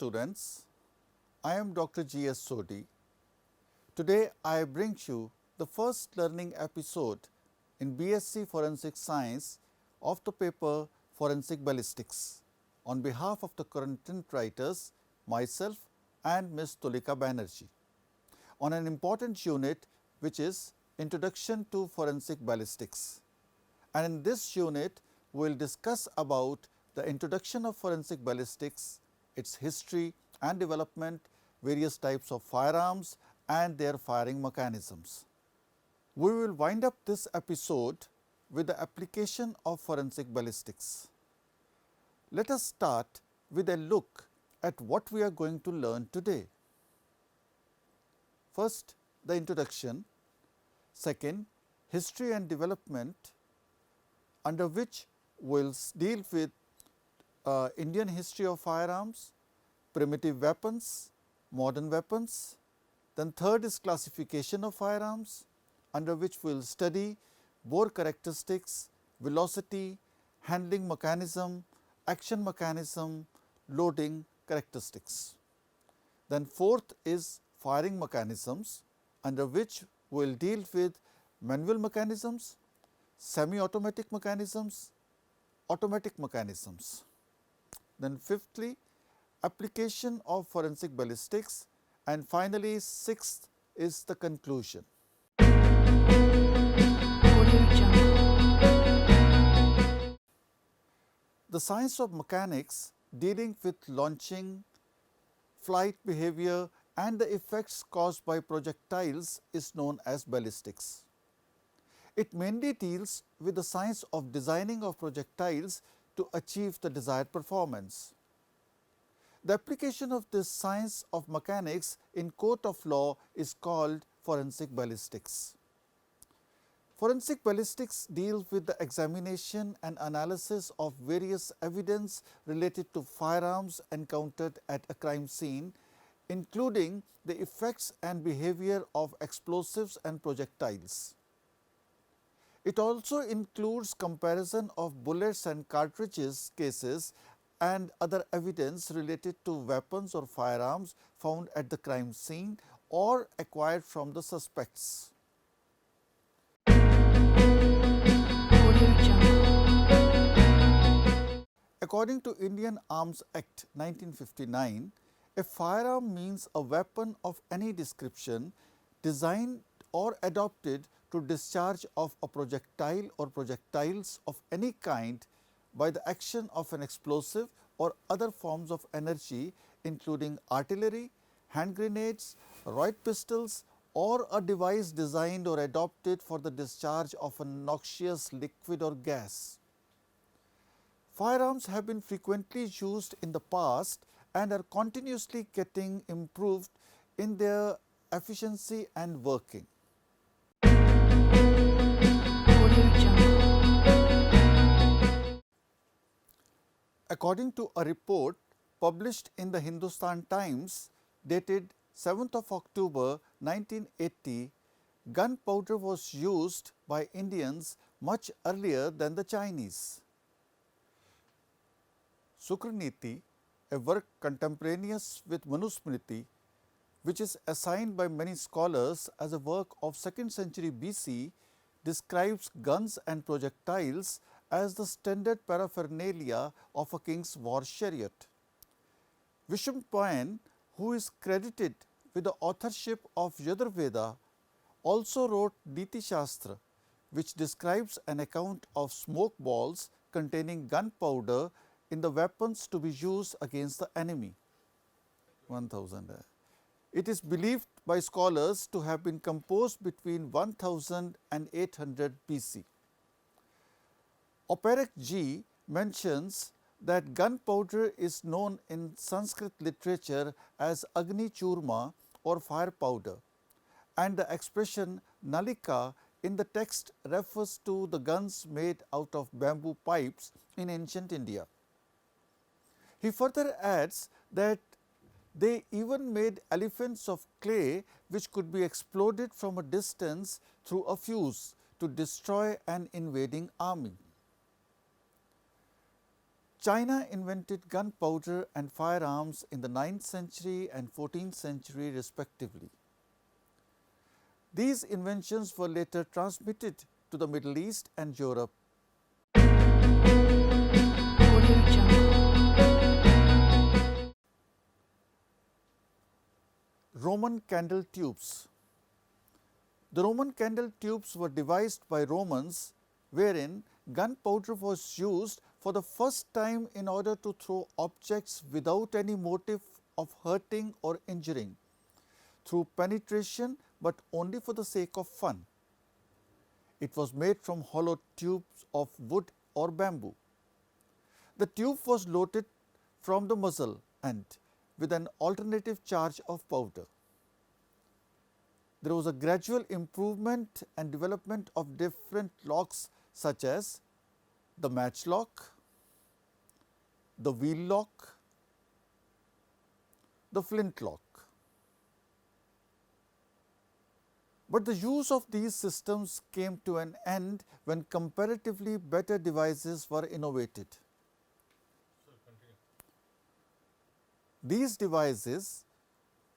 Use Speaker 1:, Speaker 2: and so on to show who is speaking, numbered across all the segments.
Speaker 1: students, I am Dr. G.S. Sodhi. Today I bring you the first learning episode in BSc Forensic Science of the paper Forensic Ballistics on behalf of the content writers, myself and Ms. Tulika Banerjee on an important unit which is Introduction to Forensic Ballistics. And in this unit, we will discuss about the introduction of forensic ballistics, its history and development, various types of firearms and their firing mechanisms. We will wind up this episode with the application of forensic ballistics. Let us start with a look at what we are going to learn today. First, the introduction. Second, history and development, under which we will deal with Indian history of firearms, primitive weapons, modern weapons. Then third is classification of firearms, under which we will study bore characteristics, velocity, handling mechanism, action mechanism, loading characteristics. Then fourth is firing mechanisms, under which we will deal with manual mechanisms, semi-automatic mechanisms, automatic mechanisms. Then fifthly, application of forensic ballistics, and finally sixth is the conclusion. The science of mechanics dealing with launching, flight behavior and the effects caused by projectiles is known as ballistics. It mainly deals with the science of designing of projectiles to achieve the desired performance. The application of this science of mechanics in court of law is called forensic ballistics. Forensic ballistics deals with the examination and analysis of various evidence related to firearms encountered at a crime scene, including the effects and behavior of explosives and projectiles. It also includes comparison of bullets and cartridges cases and other evidence related to weapons or firearms found at the crime scene or acquired from the suspects. According to Indian Arms Act 1959, a firearm means a weapon of any description designed or adopted to discharge of a projectile or projectiles of any kind by the action of an explosive or other forms of energy, including artillery, hand grenades, Wright pistols, or a device designed or adopted for the discharge of a noxious liquid or gas. Firearms have been frequently used in the past and are continuously getting improved in their efficiency and working. According to a report published in the Hindustan Times dated 7th of October 1980, gunpowder was used by Indians much earlier than the Chinese. Sukraniti, a work contemporaneous with Manusmriti, which is assigned by many scholars as a work of 2nd century BC, describes guns and projectiles as the standard paraphernalia of a king's war chariot. Vishnupayan, who is credited with the authorship of Yajurveda, also wrote Niti Shastra, which describes an account of smoke balls containing gunpowder in the weapons to be used against the enemy. 1000. It is believed by scholars to have been composed between 1000 and 800 BC. Operak G mentions that gunpowder is known in Sanskrit literature as Agni Churma or fire powder, and the expression Nalika in the text refers to the guns made out of bamboo pipes in ancient India. He further adds that they even made elephants of clay which could be exploded from a distance through a fuse to destroy an invading army. China invented gunpowder and firearms in the 9th century and 14th century respectively. These inventions were later transmitted to the Middle East and Europe. Roman candle tubes. The Roman candle tubes were devised by Romans, wherein gunpowder was used for the first time in order to throw objects without any motive of hurting or injuring, through penetration but only for the sake of fun. It was made from hollow tubes of wood or bamboo. The tube was loaded from the muzzle end with an alternative charge of powder. There was a gradual improvement and development of different locks such as the matchlock, the wheel lock, the flintlock. But the use of these systems came to an end when comparatively better devices were innovated. These devices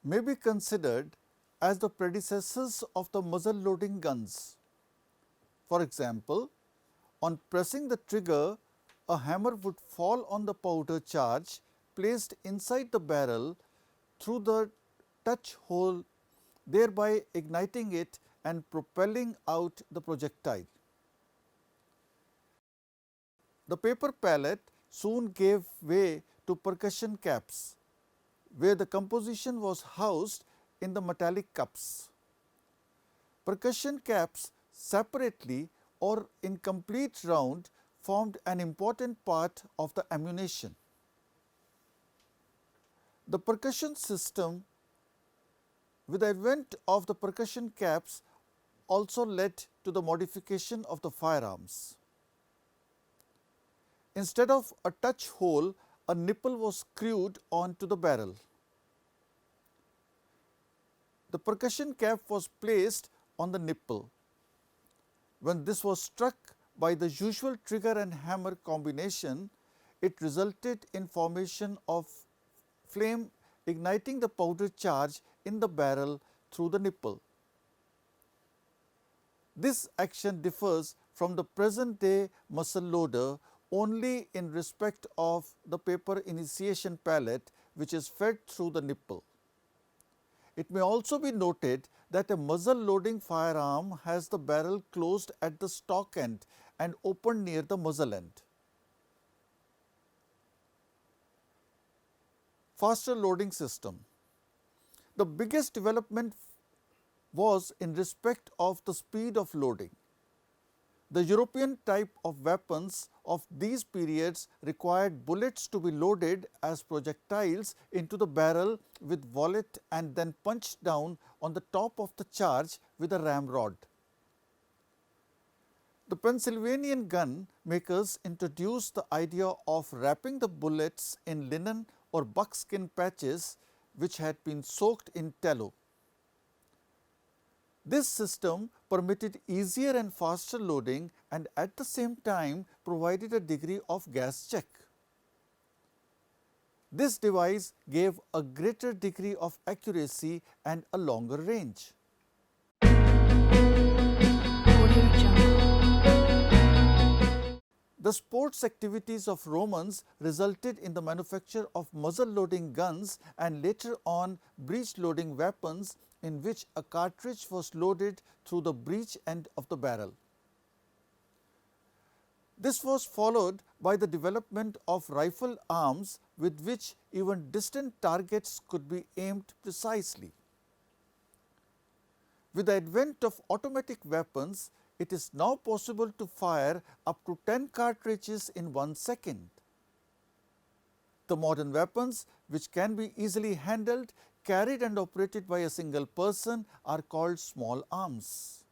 Speaker 1: may be considered as the predecessors of the muzzle loading guns. For example, on pressing the trigger, a hammer would fall on the powder charge placed inside the barrel through the touch hole, thereby igniting it and propelling out the projectile. The paper pellet soon gave way to percussion caps, where the composition was housed in the metallic cups. Percussion caps separately or in complete round formed an important part of the ammunition. The percussion system, with the advent of the percussion caps, also led to the modification of the firearms. Instead of a touch hole, a nipple was screwed onto the barrel. The percussion cap was placed on the nipple. When this was struck by the usual trigger and hammer combination, it resulted in formation of flame igniting the powder charge in the barrel through the nipple. This action differs from the present day muzzle loader only in respect of the paper initiation pellet, which is fed through the nipple. It may also be noted that a muzzle loading firearm has the barrel closed at the stock end and open near the muzzle end. Faster loading system. The biggest development was in respect of the speed of loading. The European type of weapons of these periods required bullets to be loaded as projectiles into the barrel with wallet and then punched down on the top of the charge with a ramrod. The Pennsylvanian gun makers introduced the idea of wrapping the bullets in linen or buckskin patches which had been soaked in tallow. This system permitted easier and faster loading and at the same time provided a degree of gas check. This device gave a greater degree of accuracy and a longer range. The sports activities of Romans resulted in the manufacture of muzzle loading guns and later on breech loading weapons in which a cartridge was loaded through the breech end of the barrel. This was followed by the development of rifle arms with which even distant targets could be aimed precisely. With the advent of automatic weapons, it is now possible to fire up to 10 cartridges in 1 second. The modern weapons, which can be easily handled, carried and operated by a single person, are called small arms.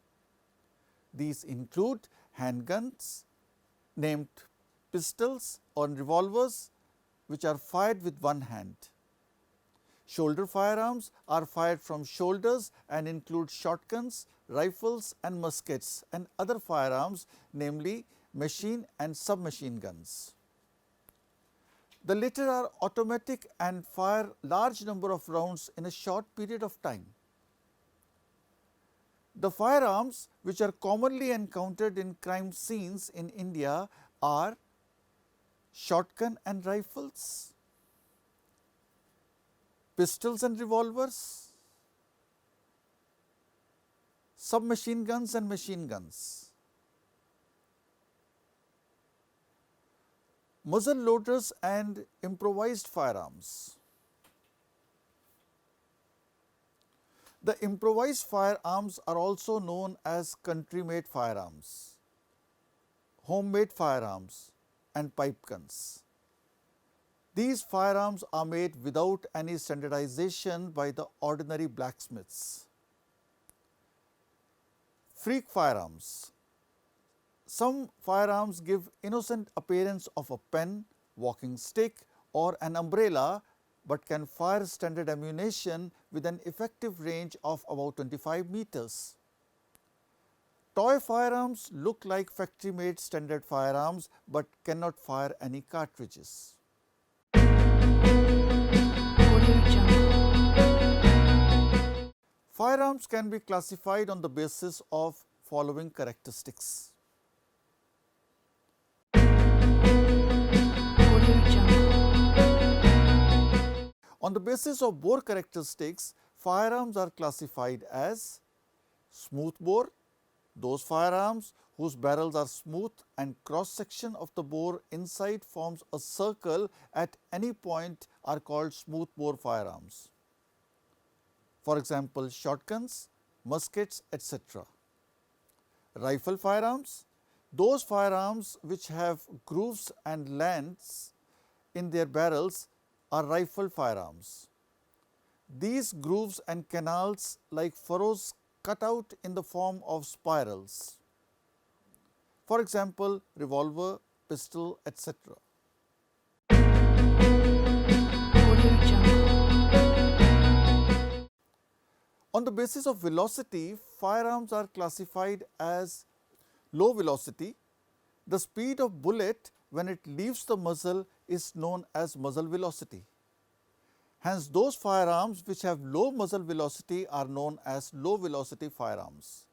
Speaker 1: These include handguns, named pistols or revolvers, which are fired with one hand. Shoulder firearms are fired from shoulders and include shotguns, rifles and muskets and other firearms, namely machine and submachine guns. The latter are automatic and fire large number of rounds in a short period of time. The firearms which are commonly encountered in crime scenes in India are shotgun and rifles, pistols and revolvers, submachine guns and machine guns, muzzle loaders and improvised firearms. The improvised firearms are also known as country-made firearms, homemade firearms and pipe guns. These firearms are made without any standardization by the ordinary blacksmiths. Freak firearms. Some firearms give innocent appearance of a pen, walking stick or an umbrella, but can fire standard ammunition with an effective range of about 25 meters. Toy firearms look like factory-made standard firearms, but cannot fire any cartridges. Firearms can be classified on the basis of following characteristics. On the basis of bore characteristics, firearms are classified as smoothbore, those firearms whose barrels are smooth and cross section of the bore inside forms a circle at any point are called smoothbore firearms. For example, shotguns, muskets, etc. Rifle firearms, those firearms which have grooves and lands in their barrels are rifle firearms. These grooves and canals like furrows cut out in the form of spirals. For example, revolver, pistol, etc. On the basis of velocity, firearms are classified as low velocity. The speed of bullet when it leaves the muzzle is known as muzzle velocity. Hence, those firearms which have low muzzle velocity are known as low velocity firearms.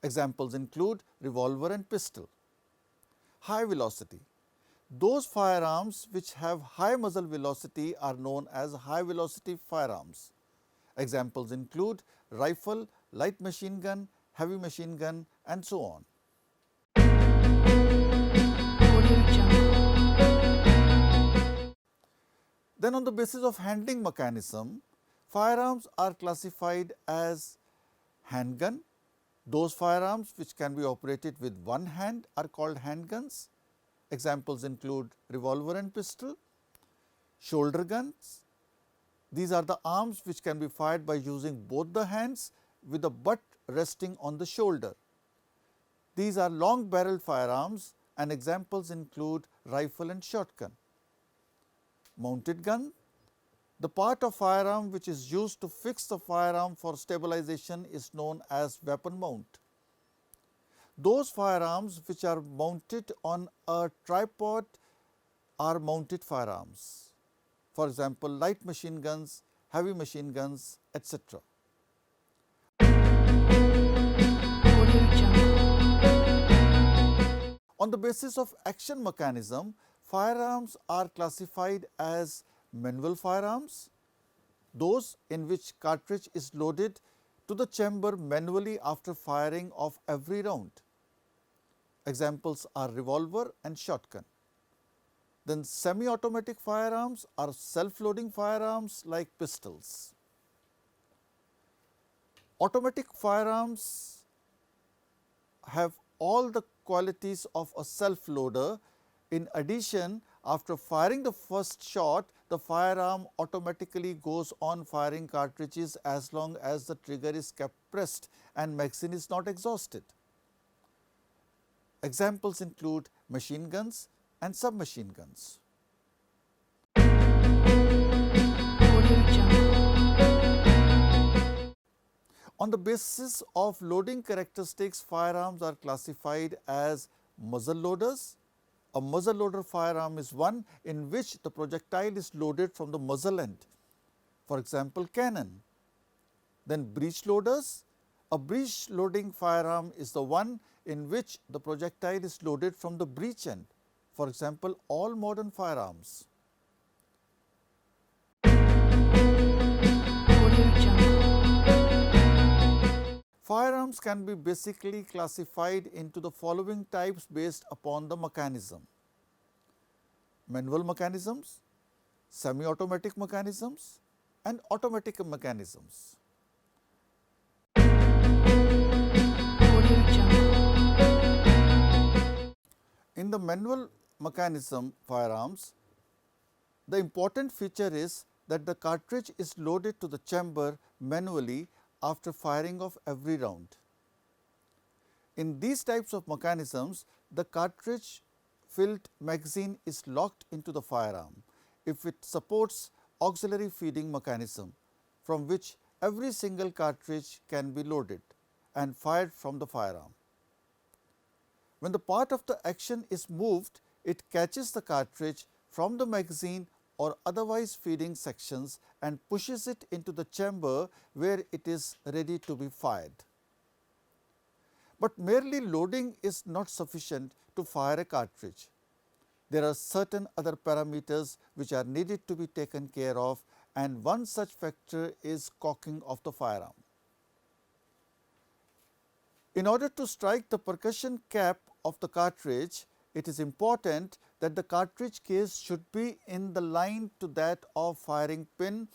Speaker 1: Examples include revolver and pistol. High velocity. Those firearms which have high muzzle velocity are known as high velocity firearms. Examples include rifle, light machine gun, heavy machine gun and so on. Then on the basis of handling mechanism, firearms are classified as handgun. Those firearms which can be operated with one hand are called handguns. Examples include revolver and pistol. Shoulder guns. These are the arms which can be fired by using both the hands with the butt resting on the shoulder. These are long barrel firearms and examples include rifle and shotgun. Mounted gun. The part of firearm which is used to fix the firearm for stabilization is known as weapon mount. Those firearms which are mounted on a tripod are mounted firearms. For example, light machine guns, heavy machine guns, etc. On the basis of action mechanism, firearms are classified as manual firearms, those in which cartridge is loaded to the chamber manually after firing of every round. Examples are revolver and shotgun. Then semi-automatic firearms are self-loading firearms like pistols. Automatic firearms have all the qualities of a self-loader. In addition, after firing the first shot, the firearm automatically goes on firing cartridges as long as the trigger is kept pressed and magazine is not exhausted. Examples include machine guns and submachine guns. On the basis of loading characteristics, firearms are classified as muzzle loaders, A muzzle loader firearm is one in which the projectile is loaded from the muzzle end, for example, cannon. Then breech loaders. A breech loading firearm is the one in which the projectile is loaded from the breech end, for example, all modern firearms. Firearms can be basically classified into the following types based upon the mechanism: manual mechanisms, semi-automatic mechanisms, and automatic mechanisms. In the manual mechanism firearms, the important feature is that the cartridge is loaded to the chamber manually after firing of every round. In these types of mechanisms, the cartridge filled magazine is locked into the firearm if it supports auxiliary feeding mechanism, from which every single cartridge can be loaded and fired from the firearm. When the part of the action is moved, it catches the cartridge from the magazine or otherwise feeding sections and pushes it into the chamber where it is ready to be fired. But merely loading is not sufficient to fire a cartridge. There are certain other parameters which are needed to be taken care of, and one such factor is cocking of the firearm. In order to strike the percussion cap of the cartridge, it is important that the cartridge case should be in the line to that of firing pin,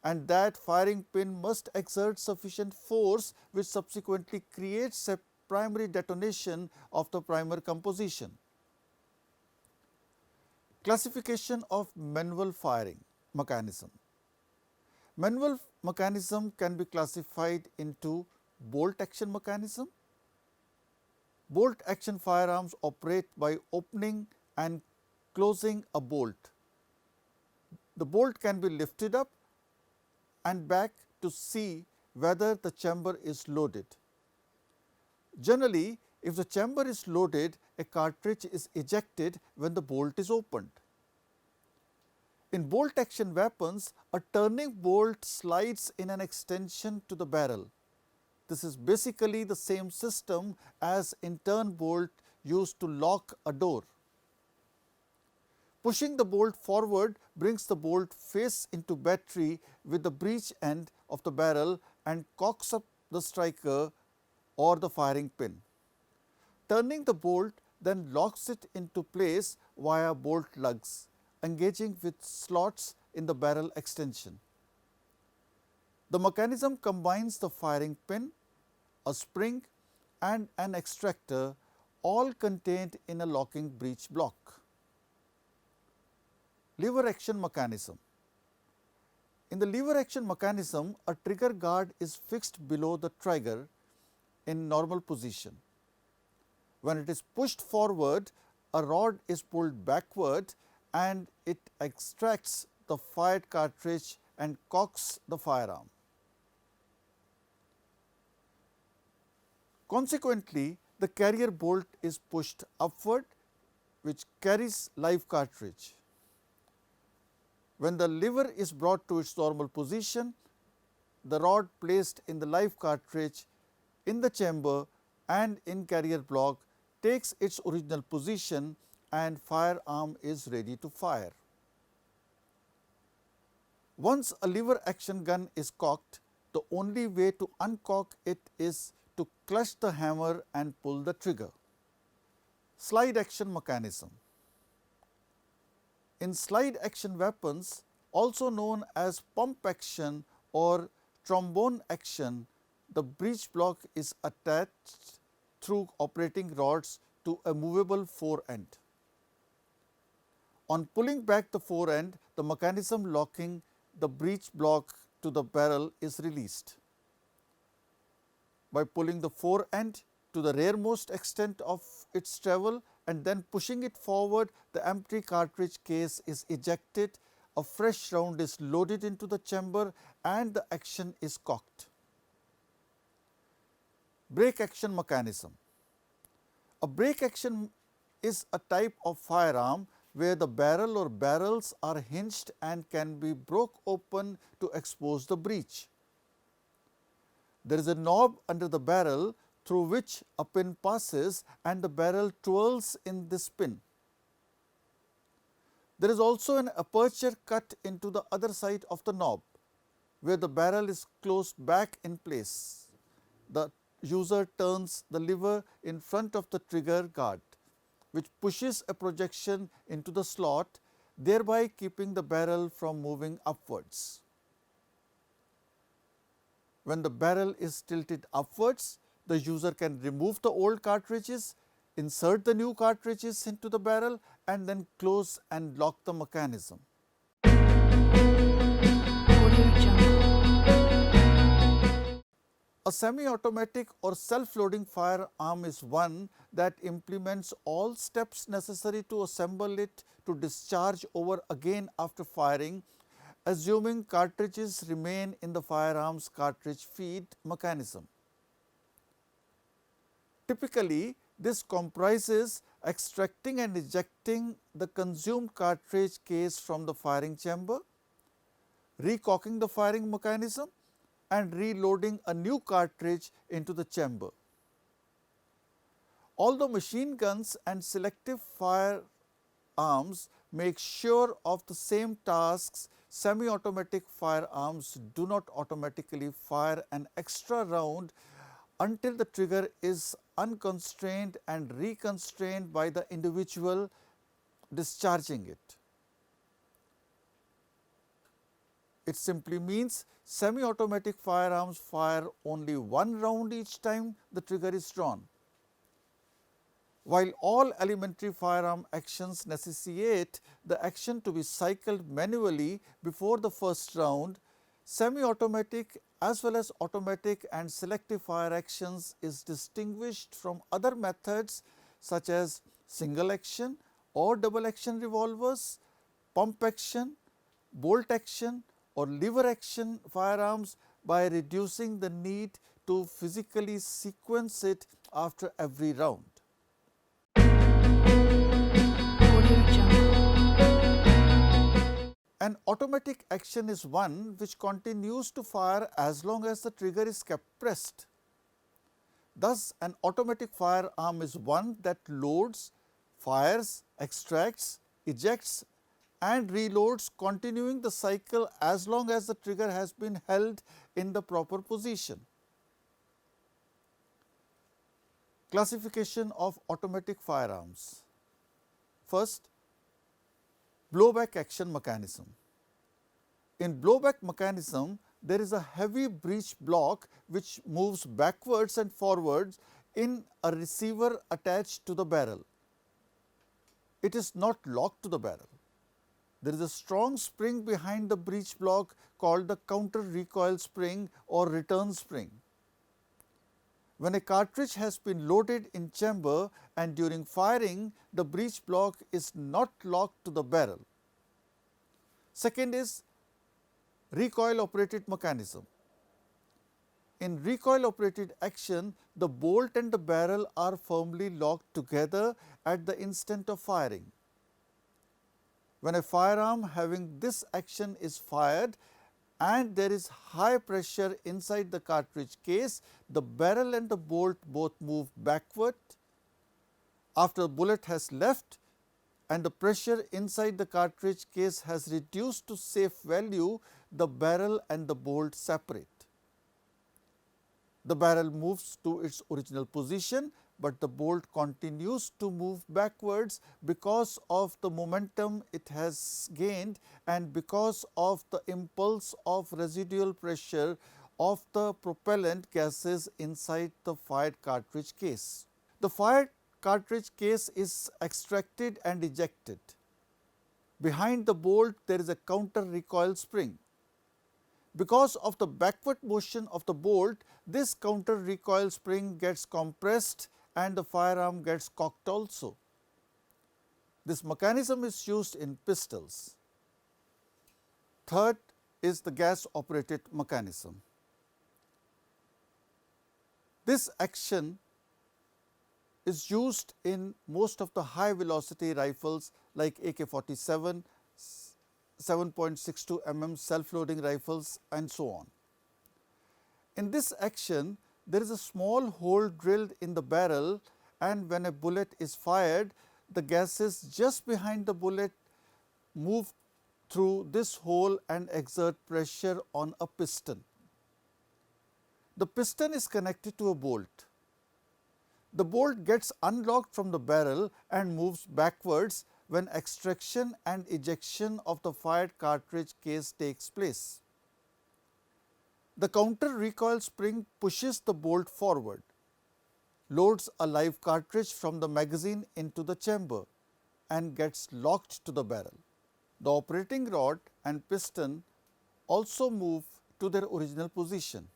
Speaker 1: and that firing pin must exert sufficient force which subsequently creates a primary detonation of the primer composition. Classification of manual firing mechanism. Manual mechanism can be classified into bolt action mechanism. Bolt action firearms operate by opening and closing a bolt. The bolt can be lifted up and back to see whether the chamber is loaded. Generally, if the chamber is loaded, a cartridge is ejected when the bolt is opened. In bolt action weapons, a turning bolt slides in an extension to the barrel. This is basically the same system as in turn bolt used to lock a door. Pushing the bolt forward brings the bolt face into battery with the breech end of the barrel and cocks up the striker or the firing pin. Turning the bolt then locks it into place via bolt lugs, engaging with slots in the barrel extension. The mechanism combines the firing pin, a spring, and an extractor, all contained in a locking breech block. Lever action mechanism. In the lever action mechanism, a trigger guard is fixed below the trigger in normal position. When it is pushed forward, a rod is pulled backward and it extracts the fired cartridge and cocks the firearm. Consequently, the carrier bolt is pushed upward, which carries live cartridge. When the lever is brought to its normal position, the rod placed in the live cartridge in the chamber and in carrier block takes its original position and firearm is ready to fire. Once a lever action gun is cocked, the only way to uncock it is to clutch the hammer and pull the trigger. Slide action mechanism. In slide action weapons, also known as pump action or trombone action, the breech block is attached through operating rods to a movable fore end. On pulling back the fore end, the mechanism locking the breech block to the barrel is released. By pulling the fore end to the rearmost extent of its travel and then pushing it forward, the empty cartridge case is ejected, a fresh round is loaded into the chamber and the action is cocked. Brake action mechanism. A brake action is a type of firearm where the barrel or barrels are hinged and can be broke open to expose the breech. There is a knob under the barrel through which a pin passes and the barrel twirls in this pin. There is also an aperture cut into the other side of the knob, where the barrel is closed back in place. The user turns the lever in front of the trigger guard, which pushes a projection into the slot, thereby keeping the barrel from moving upwards. When the barrel is tilted upwards, the user can remove the old cartridges, insert the new cartridges into the barrel and then close and lock the mechanism. A semi-automatic or self-loading firearm is one that implements all steps necessary to assemble it to discharge over again after firing, assuming cartridges remain in the firearm's cartridge feed mechanism. Typically, this comprises extracting and ejecting the consumed cartridge case from the firing chamber, recocking the firing mechanism and reloading a new cartridge into the chamber. Although machine guns and selective firearms make sure of the same tasks, semi-automatic firearms do not automatically fire an extra round until the trigger is unconstrained and reconstrained by the individual discharging it. It simply means semi-automatic firearms fire only one round each time the trigger is drawn. While all elementary firearm actions necessitate the action to be cycled manually before the first round, semi-automatic as well as automatic and selective fire actions is distinguished from other methods such as single action or double action revolvers, pump action, bolt action or lever action firearms by reducing the need to physically sequence it after every round. An automatic action is one which continues to fire as long as the trigger is kept pressed. Thus, an automatic firearm is one that loads, fires, extracts, ejects and reloads, continuing the cycle as long as the trigger has been held in the proper position. Classification of automatic firearms. First, blowback action mechanism. In blowback mechanism, there is a heavy breech block which moves backwards and forwards in a receiver attached to the barrel. It is not locked to the barrel. There is a strong spring behind the breech block called the counter recoil spring or return spring. When a cartridge has been loaded in chamber and during firing, the breech block is not locked to the barrel. Second is recoil operated mechanism. In recoil operated action, the bolt and the barrel are firmly locked together at the instant of firing. When a firearm having this action is fired and there is high pressure inside the cartridge case, the barrel and the bolt both move backward. After the bullet has left and the pressure inside the cartridge case has reduced to safe value, the barrel and the bolt separate. The barrel moves to its original position, but the bolt continues to move backwards because of the momentum it has gained and because of the impulse of residual pressure of the propellant gases inside the fired cartridge case. The fired cartridge case is extracted and ejected. Behind the bolt, there is a counter recoil spring. Because of the backward motion of the bolt, this counter recoil spring gets compressed and the firearm gets cocked also. This mechanism is used in pistols. Third is the gas operated mechanism. This action is used in most of the high velocity rifles like AK-47, 7.62 mm self-loading rifles and so on. In this action, there is a small hole drilled in the barrel, and when a bullet is fired, the gases just behind the bullet move through this hole and exert pressure on a piston. The piston is connected to a bolt. The bolt gets unlocked from the barrel and moves backwards when extraction and ejection of the fired cartridge case takes place. The counter recoil spring pushes the bolt forward, loads a live cartridge from the magazine into the chamber and gets locked to the barrel. The operating rod and piston also move to their original position.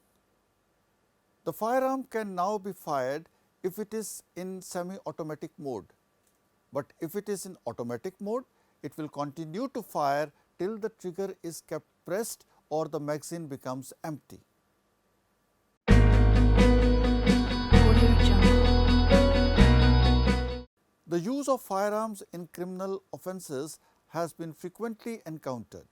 Speaker 1: The firearm can now be fired if it is in semi-automatic mode, but if it is in automatic mode, it will continue to fire till the trigger is kept pressed or the magazine becomes empty. The use of firearms in criminal offences has been frequently encountered.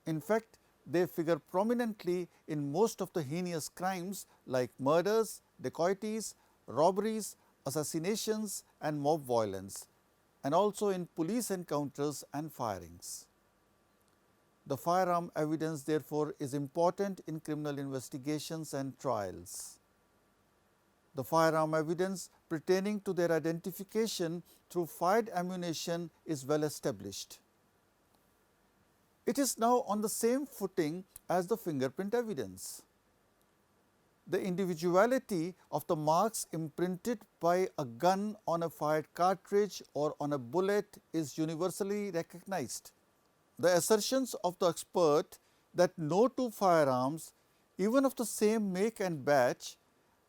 Speaker 1: In fact, they figure prominently in most of the heinous crimes like murders, dacoities, robberies, assassinations and mob violence, and also in police encounters and firings. The firearm evidence therefore is important in criminal investigations and trials. The firearm evidence pertaining to their identification through fired ammunition is well established. It is now on the same footing as the fingerprint evidence. The individuality of the marks imprinted by a gun on a fired cartridge or on a bullet is universally recognized. The assertions of the expert that no two firearms, even of the same make and batch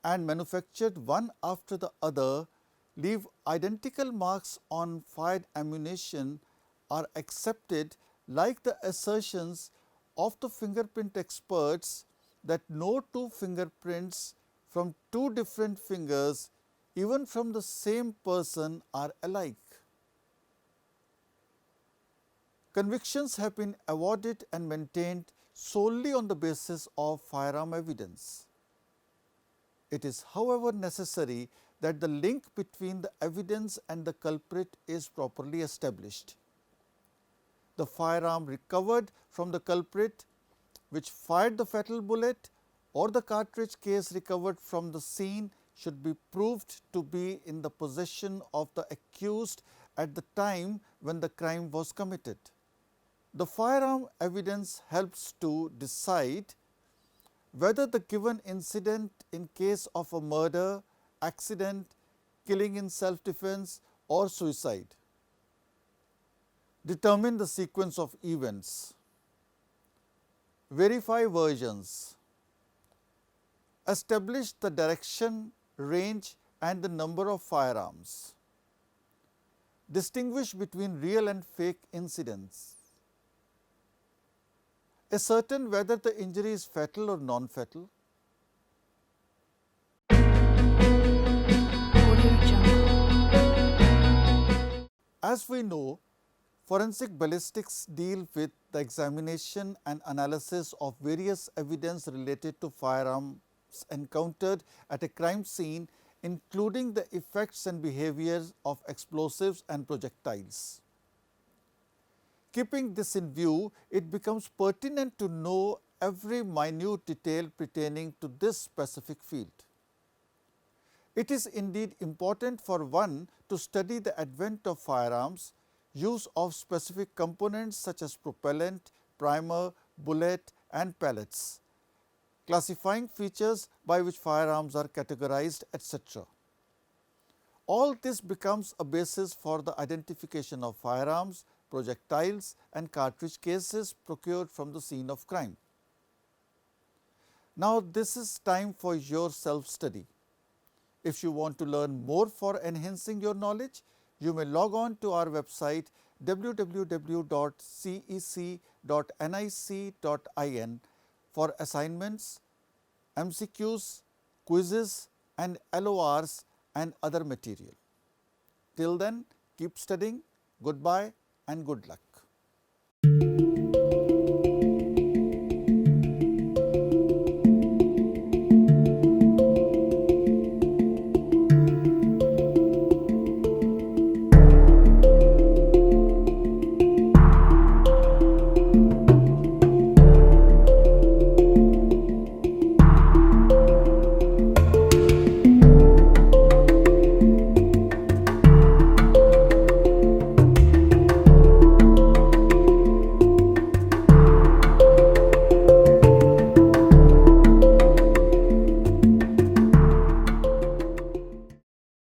Speaker 1: and manufactured one after the other, leave identical marks on fired ammunition are accepted, like the assertions of the fingerprint experts that no two fingerprints from two different fingers, even from the same person, are alike. Convictions have been awarded and maintained solely on the basis of firearm evidence. It is, however, necessary that the link between the evidence and the culprit is properly established. The firearm recovered from the culprit which fired the fatal bullet or the cartridge case recovered from the scene should be proved to be in the possession of the accused at the time when the crime was committed. The firearm evidence helps to decide whether the given incident in case of a murder, accident, killing in self-defense or suicide. Determine the sequence of events. Verify versions. Establish the direction, range and the number of firearms. Distinguish between real and fake incidents. Ascertain whether the injury is fatal or non-fatal. As we know, forensic ballistics deal with the examination and analysis of various evidence related to firearms encountered at a crime scene, including the effects and behaviors of explosives and projectiles. Keeping this in view, it becomes pertinent to know every minute detail pertaining to this specific field. It is indeed important for one to study the advent of firearms, use of specific components such as propellant, primer, bullet and pellets, classifying features by which firearms are categorized, etc. All this becomes a basis for the identification of firearms, projectiles and cartridge cases procured from the scene of crime. Now, this is time for your self-study. If you want to learn more for enhancing your knowledge, you may log on to our website www.cec.nic.in for assignments, MCQs, quizzes and LORs and other material. Till then, keep studying. Goodbye and good luck.